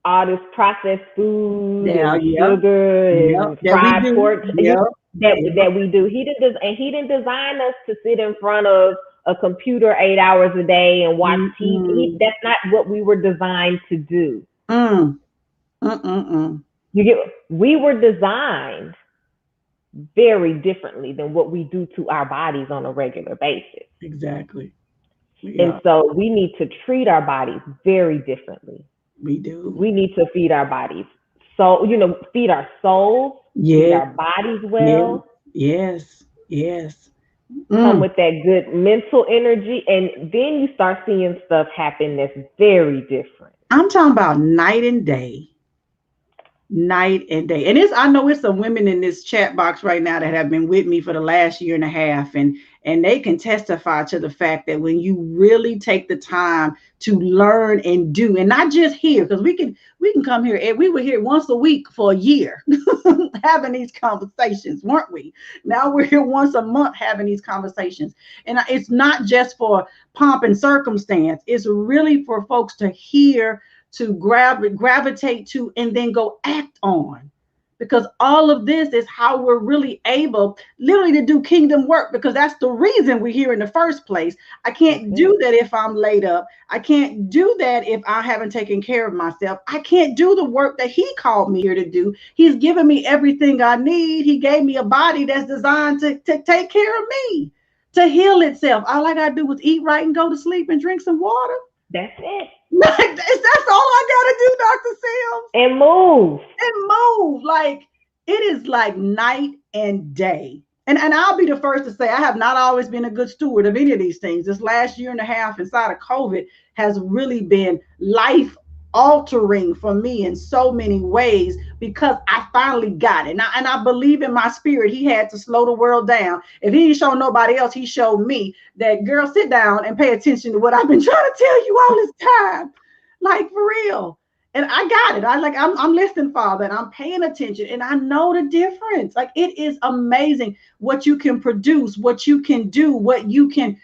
Speaker 3: all this processed food
Speaker 1: Yeah,
Speaker 3: and
Speaker 1: yep,
Speaker 3: sugar
Speaker 1: yep.
Speaker 3: and
Speaker 1: That we
Speaker 3: fried
Speaker 1: do.
Speaker 3: pork
Speaker 1: Yep,
Speaker 3: that
Speaker 1: yep.
Speaker 3: that we do. He didn't design us to sit in front of a computer 8 hours a day and watch TV.
Speaker 1: Mm-mm.
Speaker 3: That's not what we were designed to do.
Speaker 1: Mm. Mm-mm-mm.
Speaker 3: You get we were designed very differently than what we do to our bodies on a regular basis.
Speaker 1: Exactly.
Speaker 3: And
Speaker 1: Yeah.
Speaker 3: so we need to treat our bodies very differently.
Speaker 1: We do.
Speaker 3: We need to feed our bodies. So, feed our souls, feed
Speaker 1: Yes.
Speaker 3: our bodies
Speaker 1: Yes.
Speaker 3: well,
Speaker 1: Yes. Yes.
Speaker 3: come
Speaker 1: Mm.
Speaker 3: with that good mental energy, and then you start seeing stuff happen that's very different.
Speaker 1: I'm talking about night and day. Night and day. And it's I know it's some women in this chat box right now that have been with me for the last year and a half, and they can testify to the fact that when you really take the time to learn and do, and not just here, because we can come here and we were here once a week for a year having these conversations, weren't we? Now we're here once a month having these conversations. And it's not just for pomp and circumstance, it's really for folks to hear, to gravitate to, and then go act on, because all of this is how we're really able literally to do kingdom work, because that's the reason we're here in the first place. I
Speaker 3: That's
Speaker 1: can't do
Speaker 3: it.
Speaker 1: that if I'm laid up. I can't do that if I haven't taken care of myself. I can't do the work that he called me here to do. He's given me everything I need. He gave me a body that's designed to take care of me, to heal itself. All I gotta do is eat right and go to sleep and drink some water.
Speaker 3: That's it.
Speaker 1: That's all I gotta do, Dr. Sims,
Speaker 3: And move.
Speaker 1: and move. Like, it is like night and day. And I'll be the first to say I have not always been a good steward of any of these things. This last year and a half inside of COVID has really been life altering for me in so many ways, because I finally got it. And I believe in my spirit he had to slow the world down. If he didn't show nobody else, he showed me that, girl, sit down and pay attention to what I've been trying to tell you all this time. Like, for real. And I got it. I'm listening, Father, and I'm paying attention, and I know the difference. Like, it is amazing what you can produce, what you can do,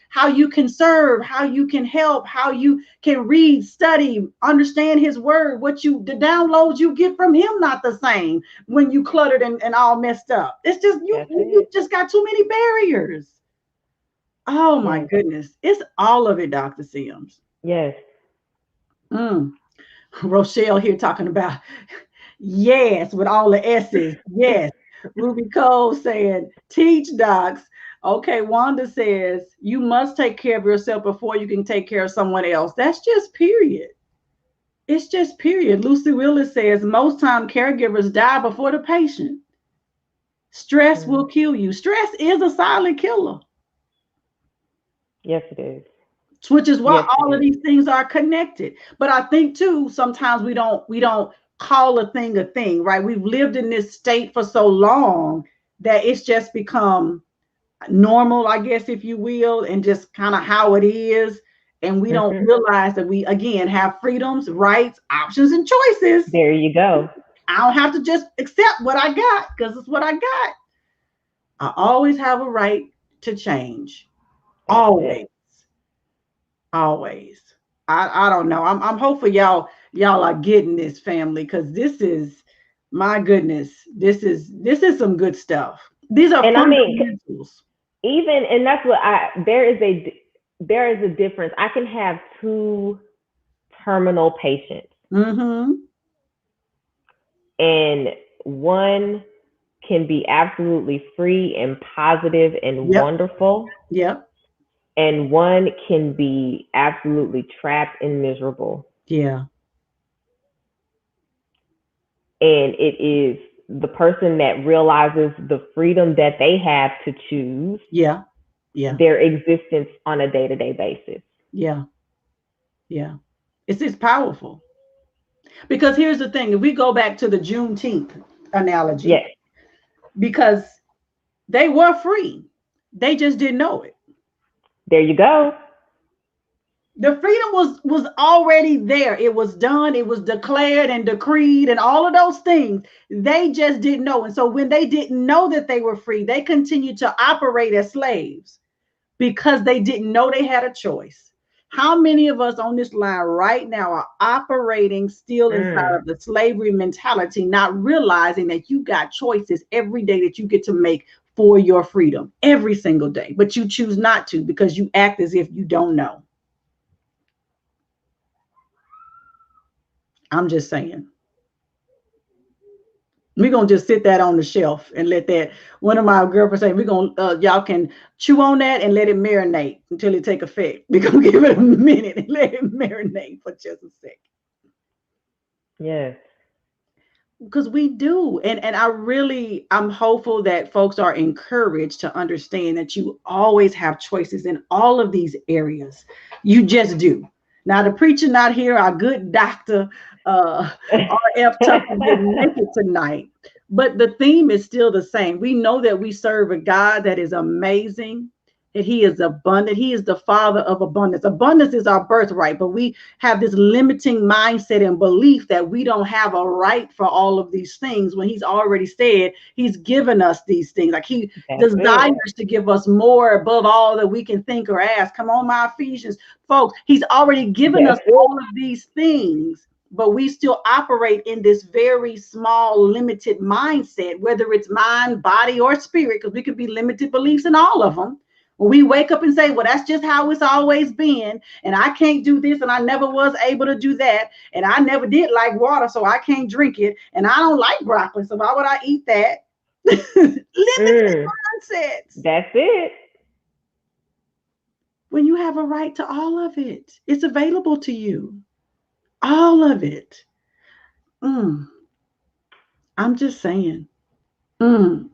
Speaker 1: how you can serve, how you can help, how you can read, study, understand his word, the downloads you get from him, not the same when you cluttered and all messed up. It's just
Speaker 3: That's
Speaker 1: you
Speaker 3: it.
Speaker 1: just got too many barriers. Oh my
Speaker 3: Yes.
Speaker 1: goodness. It's all of it, Dr. Sims.
Speaker 3: Yes.
Speaker 1: Mm. Rochelle here talking about yes with all the S's. Yes. Ruby Cole saying, teach docs. Okay, Wanda says, you must take care of yourself before you can take care of someone else. That's just period. It's just period. Lucy Willis says, most time caregivers die before the patient. Stress will
Speaker 3: Mm.
Speaker 1: kill you. Stress is a silent killer,
Speaker 3: Yes, it is.
Speaker 1: which is why
Speaker 3: Yes, it
Speaker 1: all of
Speaker 3: is.
Speaker 1: these things are connected. But I think too, sometimes we don't call a thing, right? We've lived in this state for so long that it's just become normal, I guess, if you will, and just kind of how it is. And we don't
Speaker 3: Hmm.
Speaker 1: realize that we again have freedoms, rights, options, and choices.
Speaker 3: There you go.
Speaker 1: I don't have to just accept what I got because it's what I got. I always have a right to change.
Speaker 3: That's
Speaker 1: Always.
Speaker 3: it.
Speaker 1: Always. I don't know. I'm hopeful y'all are getting this, family, because this is, my goodness, this is some good stuff. These are
Speaker 3: And I mean,
Speaker 1: fundamentals.
Speaker 3: even and that's what I there is a difference. I can have two terminal patients,
Speaker 1: Mm-hmm.
Speaker 3: and one can be absolutely free and positive and
Speaker 1: Yep.
Speaker 3: wonderful,
Speaker 1: Yep.
Speaker 3: and one can be absolutely trapped and miserable.
Speaker 1: Yeah.
Speaker 3: And it is the person that realizes the freedom that they have to choose
Speaker 1: Yeah. Yeah.
Speaker 3: their existence on a day-to-day basis.
Speaker 1: Yeah. Yeah. It's powerful. Because here's the thing, if we go back to the Juneteenth analogy,
Speaker 3: Yes,
Speaker 1: because they were free, they just didn't know it.
Speaker 3: there you go.
Speaker 1: The freedom was already there. It was done, it was declared and decreed and all of those things. They just didn't know. And so when they didn't know that they were free, they continued to operate as slaves because they didn't know they had a choice. How many of us on this line right now are operating still inside
Speaker 3: Mm.
Speaker 1: of the slavery mentality, not realizing that you got choices every day that you get to make for your freedom every single day, but you choose not to because you act as if you don't know. I'm just saying. We're gonna just sit that on the shelf and let that. One of my girlfriends say we're gonna y'all can chew on that and let it marinate until it take effect. We're gonna give it a minute and let it marinate for just a second.
Speaker 3: Yes.
Speaker 1: Because we do. And I'm hopeful that folks are encouraged to understand that you always have choices in all of these areas. You just do. Now the preacher not here, our good doctor uh RF Tucker didn't make it tonight, but the theme is still the same. We know that we serve a God that is amazing, that he is abundant. He is the father of abundance. Abundance is our birthright, but we have this limiting mindset and belief that we don't have a right for all of these things when he's already said he's given us these things. Like he
Speaker 3: That's it.
Speaker 1: desires to give us more above all that we can think or ask. Come on, my Ephesians folks. He's already given us
Speaker 3: That's it.
Speaker 1: all of these things, but we still operate in this very small, limited mindset, whether it's mind, body, or spirit, because we could be limited beliefs in all of them. When we wake up and say, well, that's just how it's always been, and I can't do this, and I never was able to do that, and I never did like water, so I can't drink it, and I don't like broccoli, so why would I eat that? Limited
Speaker 3: Mm,
Speaker 1: mindsets.
Speaker 3: that's it.
Speaker 1: When you have a right to all of it, it's available to you. All of it. Mm, I'm just saying. Mm.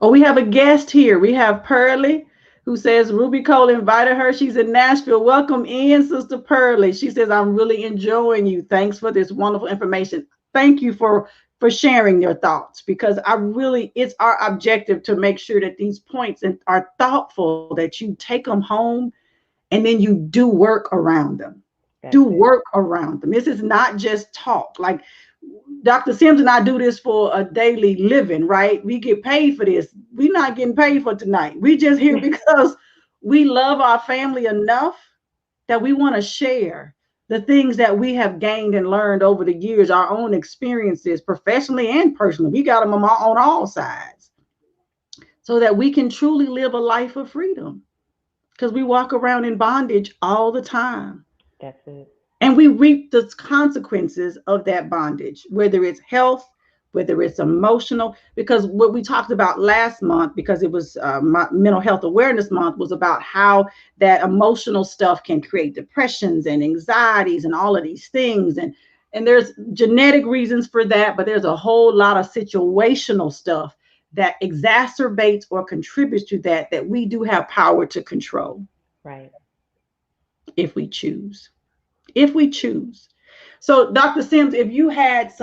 Speaker 1: Oh, we have a guest here. We have Pearlie, who says Ruby Cole invited her. She's in Nashville. Welcome in, Sister Pearlie. She says, I'm really enjoying you. Thanks for this wonderful information. Thank you for sharing your thoughts, because I really, it's our objective to make sure that these points are thoughtful, that you take them home and then you do work around them. Do
Speaker 3: That's it.
Speaker 1: work around them. This is not just talk. Like Dr. Sims and I do this for a daily living, right? We get paid for this. We're not getting paid for tonight. We just here because we love our family enough that we want to share the things that we have gained and learned over the years, our own experiences, professionally and personally. We got them on all sides, so that we can truly live a life of freedom, because we walk around in bondage all the time.
Speaker 3: That's it.
Speaker 1: And we reap the consequences of that bondage, whether it's health, whether it's emotional. Because what we talked about last month, because it was mental health awareness month, was about how that emotional stuff can create depressions and anxieties and all of these things. And there's genetic reasons for that, but there's a whole lot of situational stuff that exacerbates or contributes to that, that we do have power to control
Speaker 3: Right.
Speaker 1: if we choose. If we choose. So, Dr. Sims, if you had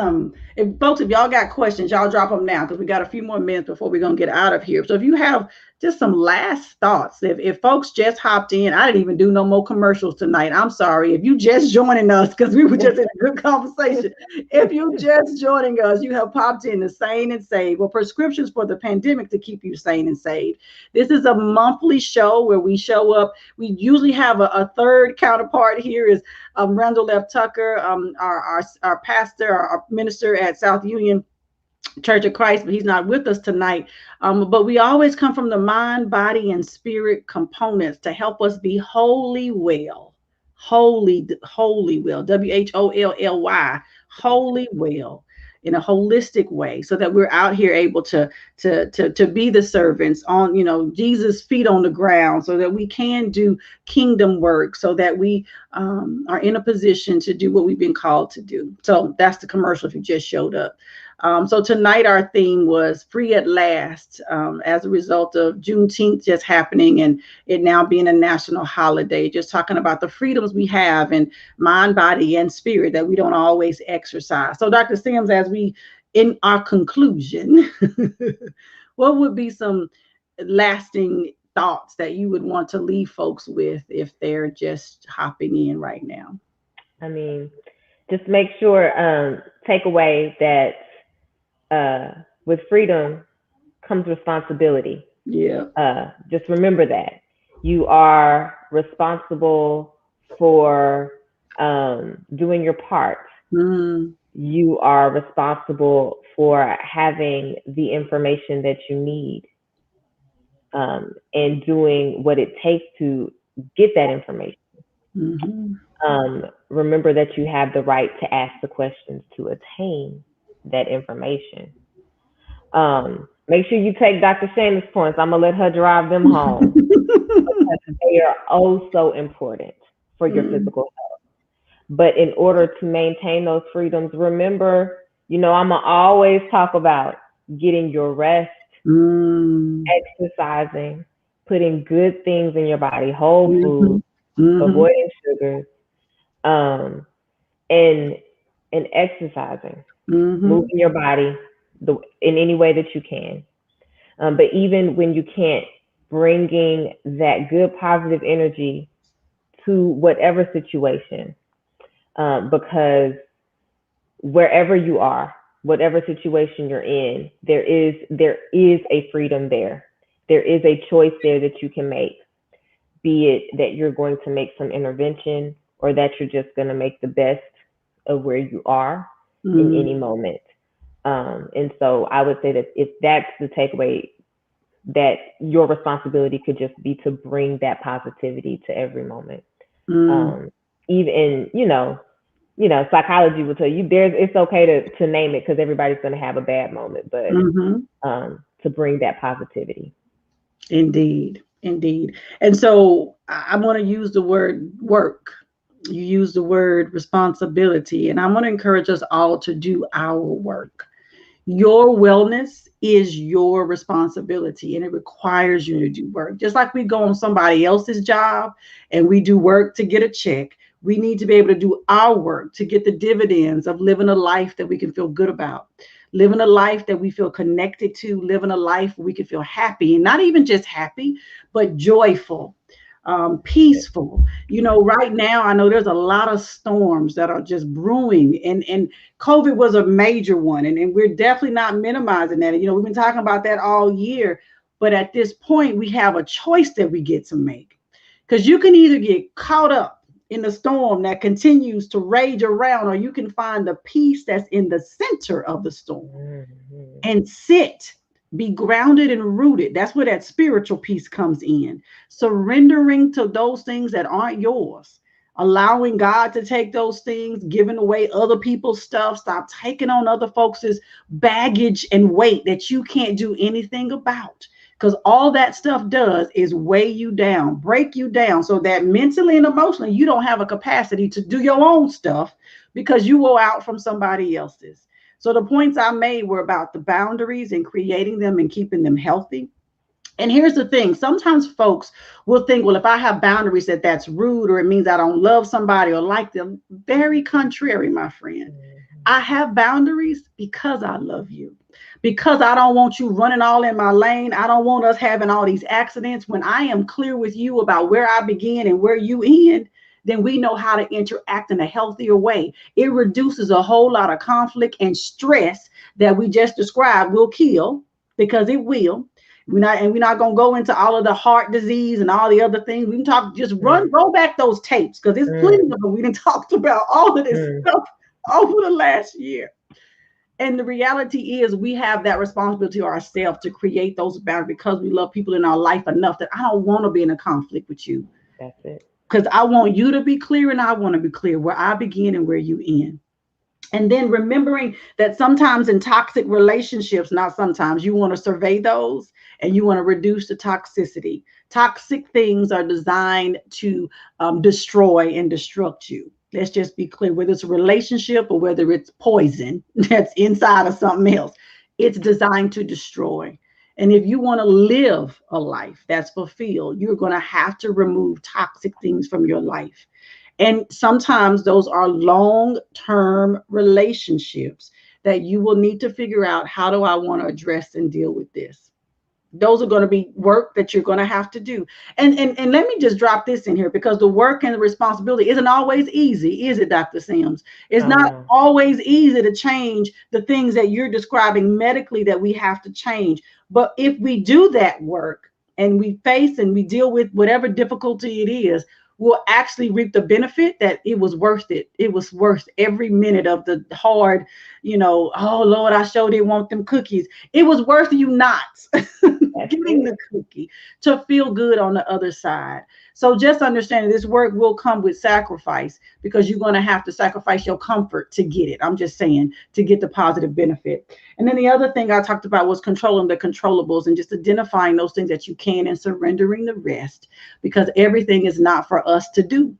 Speaker 1: if folks, if y'all got questions, y'all drop them now, because we got a few more minutes before we're gonna get out of here. So, if you have just some last thoughts, if folks just hopped in, I didn't even do no more commercials tonight. I'm sorry if you just joining us, because we were just in a good conversation. If you just joining us, you have popped in to Sane and Save, or prescriptions for the pandemic to keep you sane and saved. This is a monthly show where we show up. We usually have a third counterpart here is Randall F. Tucker, our pastor, our minister at South Union Church of Christ, but he's not with us tonight. But we always come from the mind, body, and spirit components to help us be wholly well. Wholly well. WHOLLY. Wholly well, in a holistic way, so that we're out here able to be the servants on, Jesus' feet on the ground, so that we can do kingdom work, so that we are in a position to do what we've been called to do. So that's the commercial if you just showed up. So tonight our theme was free at last, as a result of Juneteenth just happening and it now being a national holiday, just talking about the freedoms we have in mind, body, and spirit that we don't always exercise. So Dr. Sims, as we in our conclusion, what would be some lasting thoughts that you would want to leave folks with if they're just hopping in right now?
Speaker 3: I mean, just make sure, take away that with freedom comes responsibility.
Speaker 1: Yeah.
Speaker 3: Just remember that you are responsible for doing your part.
Speaker 1: Mm.
Speaker 3: You are responsible for having the information that you need, and doing what it takes to get that information.
Speaker 1: Mm-hmm.
Speaker 3: Remember that you have the right to ask the questions to attain that information. Make sure you take Dr. Shana's points. I'm gonna let her drive them home, because they are oh so important for your
Speaker 1: Mm.
Speaker 3: physical health. But in order to maintain those freedoms, remember, I'm going to always talk about getting your rest,
Speaker 1: Mm.
Speaker 3: exercising, putting good things in your body, whole
Speaker 1: Mhm.
Speaker 3: food,
Speaker 1: Mhm.
Speaker 3: avoiding sugars, um, and and exercising,
Speaker 1: Mhm.
Speaker 3: moving your body in any way that you can. But even when you can't, bringing that good positive energy to whatever situation, because wherever you are, whatever situation you're in, there is a freedom there. There is a choice there that you can make, be it that you're going to make some intervention or that you're just going to make the best of where you are in
Speaker 1: Mm.
Speaker 3: any moment. And so I would say that if that's the takeaway, that your responsibility could just be to bring that positivity to every moment.
Speaker 1: Mm.
Speaker 3: Um, even, psychology will tell you it's okay to name it because everybody's going to have a bad moment, but
Speaker 1: Mhm.
Speaker 3: to bring that positivity.
Speaker 1: Indeed, indeed. And so I'm going to use the word work. You use the word responsibility, and I'm going to encourage us all to do our work. Your wellness is your responsibility, and it requires you to do work. Just like we go on somebody else's job and we do work to get a check, we need to be able to do our work to get the dividends of living a life that we can feel good about, living a life that we feel connected to, living a life where we can feel happy, and not even just happy, but joyful, peaceful. Right now, I know there's a lot of storms that are just brewing, and COVID was a major one, and we're definitely not minimizing that. We've been talking about that all year, but at this point, we have a choice that we get to make, because you can either get caught up in the storm that continues to rage around, or you can find the peace that's in the center of the storm
Speaker 3: Mm-hmm.
Speaker 1: and sit, be grounded and rooted. That's where that spiritual peace comes in. Surrendering to those things that aren't yours, allowing God to take those things, giving away other people's stuff, stop taking on other folks' baggage and weight that you can't do anything about. Because all that stuff does is weigh you down, break you down, so that mentally and emotionally you don't have a capacity to do your own stuff because you will out from somebody else's. So the points I made were about the boundaries and creating them and keeping them healthy. And here's the thing, sometimes folks will think, well, if I have boundaries, that's rude, or it means I don't love somebody or like them. Very contrary, my friend. I have boundaries because I love you, because I don't want you running all in my lane. I don't want us having all these accidents. When I am clear with you about where I begin and where you end, then we know how to interact in a healthier way. It reduces a whole lot of conflict and stress that we just described will kill, because it will. We're not gonna go into all of the heart disease and all the other things. We can talk, just roll back those tapes, because there's plenty of them. We didn't talked about all of this
Speaker 3: Mm-hmm.
Speaker 1: stuff over the last year. And the reality is, we have that responsibility ourselves to create those boundaries, because we love people in our life enough that I don't want to be in a conflict with you,
Speaker 3: That's it.
Speaker 1: because I want you to be clear and I want to be clear where I begin and where you end. And then remembering that sometimes in toxic relationships, not sometimes, you want to survey those and you want to reduce the toxicity. Toxic things are designed to destroy and destruct you. Let's just be clear, whether it's a relationship or whether it's poison that's inside of something else, it's designed to destroy. And if you want to live a life that's fulfilled, you're going to have to remove toxic things from your life. And sometimes those are long term relationships that you will need to figure out, how do I want to address and deal with this? Those are going to be work that you're going to have to do. And let me just drop this in here, because the work and the responsibility isn't always easy, is it, Dr. Sims? It's
Speaker 3: Oh
Speaker 1: not
Speaker 3: no.
Speaker 1: always easy to change the things that you're describing medically that we have to change. But if we do that work and we face and we deal with whatever difficulty it is, we'll actually reap the benefit that it was worth it. It was worth every minute of the hard, oh Lord, I sure didn't want them cookies. It was worth you not
Speaker 3: That's
Speaker 1: getting
Speaker 3: it.
Speaker 1: the cookie to feel good on the other side. So just understanding this work will come with sacrifice, because you're going to have to sacrifice your comfort to get it. I'm just saying, to get the positive benefit. And then the other thing I talked about was controlling the controllables, and just identifying those things that you can and surrendering the rest, because everything is not for us to do.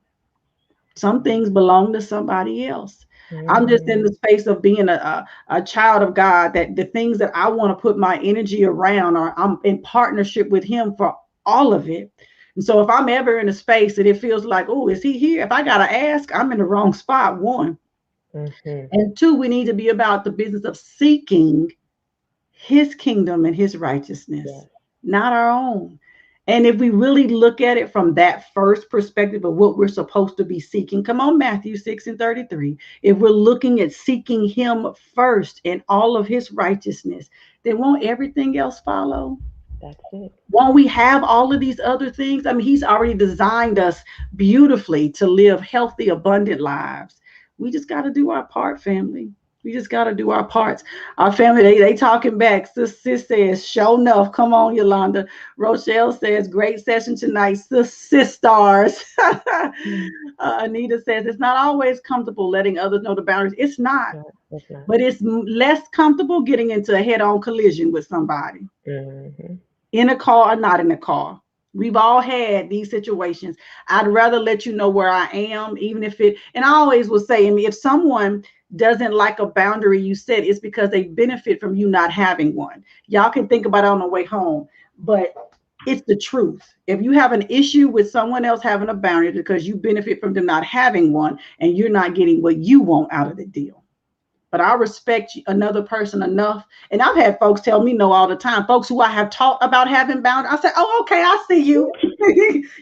Speaker 1: Some things belong to somebody else. I'm just in
Speaker 3: Mm-hmm.
Speaker 1: the space of being a child of God, that the things that I want to put my energy around, or I'm in partnership with Him for all of it. And so if I'm ever in a space that it feels like, oh, is He here? If I got to ask, I'm in the wrong spot, one.
Speaker 3: Mm-hmm.
Speaker 1: And two, we need to be about the business of seeking His kingdom and His righteousness,
Speaker 3: Yes,
Speaker 1: not our own. And if we really look at it from that first perspective of what we're supposed to be seeking, come on, Matthew 6 and 33. If we're looking at seeking Him first and all of His righteousness, then won't everything else follow?
Speaker 3: that's it.
Speaker 1: Won't we have all of these other things? I mean, He's already designed us beautifully to live healthy, abundant lives. We just got to do our part, family. We just got to do our parts. Our family, they talking back. Sis says, show enough. Come on, Yolanda. Rochelle says, great session tonight. Sis stars. Anita says, it's not always comfortable letting others know the boundaries. It's not,
Speaker 3: No, it's not.
Speaker 1: but it's less comfortable getting into a head on collision with somebody
Speaker 3: Mm-hmm.
Speaker 1: in a car or not in a car. We've all had these situations. I'd rather let you know where I am, even if it, and I always will say, I mean, if someone doesn't like a boundary you set, it's because they benefit from you not having one. Y'all can think about it on the way home, but it's the truth. If you have an issue with someone else having a boundary because you benefit from them not having one and you're not getting what you want out of the deal, but I respect another person enough. And I've had folks tell me no all the time. Folks who I have taught about having boundaries. I say, oh, okay, I see you.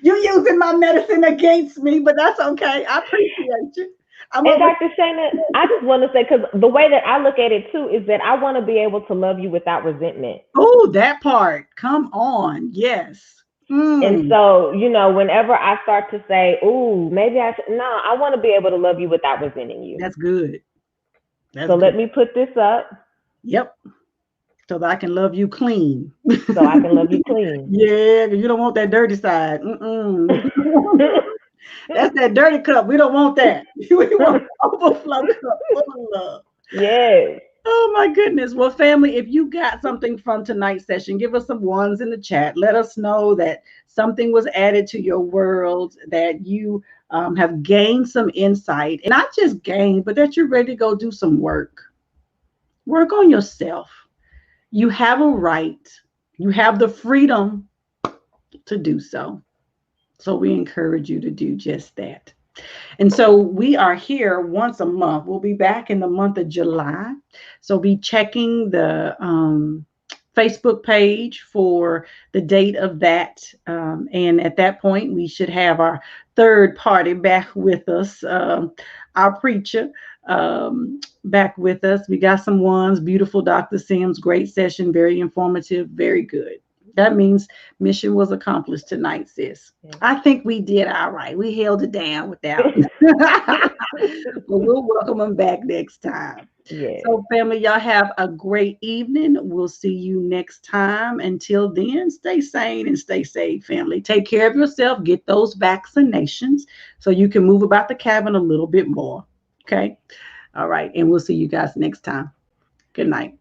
Speaker 1: You're using my medicine against me, but that's okay. I appreciate you. I'm
Speaker 3: And
Speaker 1: over.
Speaker 3: Dr. Shana, I just want to say, because the way that I look at it too is that I want to be able to love you without resentment.
Speaker 1: Oh, that part. Come on. Yes.
Speaker 3: And
Speaker 1: Mm,
Speaker 3: so, whenever I start to say, "Ooh, maybe I should," no, I want to be able to love you without resenting you.
Speaker 1: that's good. That's
Speaker 3: So
Speaker 1: good.
Speaker 3: let me put this up
Speaker 1: Yep. So that I can love you clean.
Speaker 3: so I can love you clean.
Speaker 1: Yeah, you don't want that dirty side. Mm-mm. That's that dirty cup. We don't want that. We want overflow cup full of love.
Speaker 3: Yes.
Speaker 1: Oh my goodness. Well, family, if you got something from tonight's session, give us some ones in the chat. Let us know that something was added to your world, that you have gained some insight, and not just gained, but that you're ready to go do some work. Work on yourself. You have a right, you have the freedom to do so. So we encourage you to do just that. And so we are here once a month. We'll be back in the month of July. So be checking the Facebook page for the date of that. And at that point, we should have our third party back with us, our preacher back with us. We got some ones. Beautiful Dr. Sims, great session, very informative, very good. That means mission was accomplished tonight, sis. I think we did all right. We held it down with that one. But we'll welcome them back next time.
Speaker 3: Yes.
Speaker 1: So, family, y'all have a great evening. We'll see you next time. Until then, stay sane and stay safe, family. Take care of yourself. Get those vaccinations so you can move about the cabin a little bit more. Okay. All right. And we'll see you guys next time. Good night.